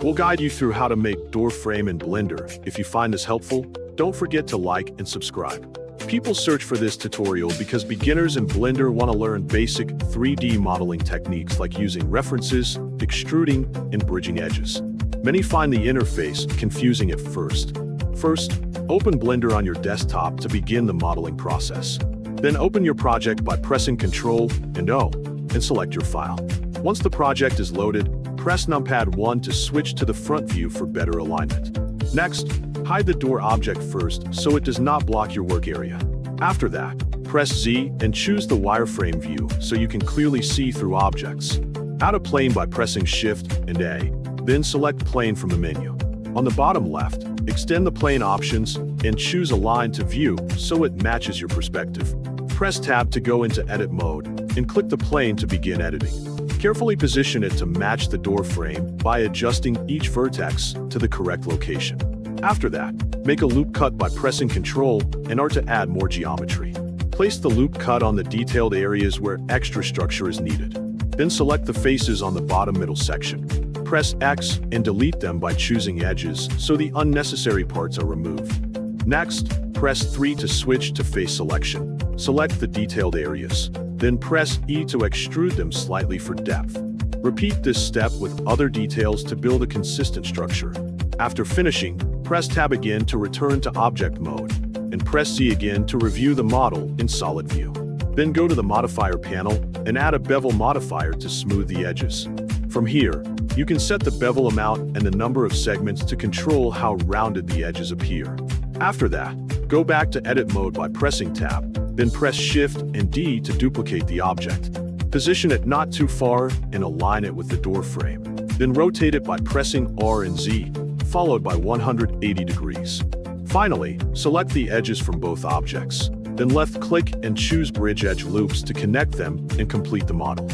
We'll guide you through how to make door frame in Blender. If you find this helpful, don't forget to like and subscribe. People search for this tutorial because beginners in Blender want to learn basic 3D modeling techniques like using references, extruding, and bridging edges. Many find the interface confusing at first. First, open Blender on your desktop to begin the modeling process. Then open your project by pressing Ctrl and O, and select your file. Once the project is loaded, press numpad 1 to switch to the front view for better alignment. Next, hide the door object first so it does not block your work area. After that, press Z and choose the wireframe view so you can clearly see through objects. Add a plane by pressing Shift and A, then select Plane from the menu. On the bottom left, extend the plane options and choose Align to View so it matches your perspective. Press Tab to go into edit mode and click the plane to begin editing. Carefully position it to match the door frame by adjusting each vertex to the correct location. After that, make a loop cut by pressing Ctrl and R to add more geometry. Place the loop cut on the detailed areas where extra structure is needed. Then select the faces on the bottom middle section. Press X and delete them by choosing edges so the unnecessary parts are removed. Next, press 3 to switch to face selection. Select the detailed areas. Then press E to extrude them slightly for depth. Repeat this step with other details to build a consistent structure. After finishing, press Tab again to return to object mode, and press Z again to review the model in solid view. Then go to the modifier panel and add a bevel modifier to smooth the edges. From here, you can set the bevel amount and the number of segments to control how rounded the edges appear. After that, go back to edit mode by pressing Tab, then press Shift and D to duplicate the object. Position it not too far and align it with the door frame. Then rotate it by pressing R and Z, followed by 180 degrees. Finally, select the edges from both objects. Then left-click and choose Bridge Edge Loops to connect them and complete the model.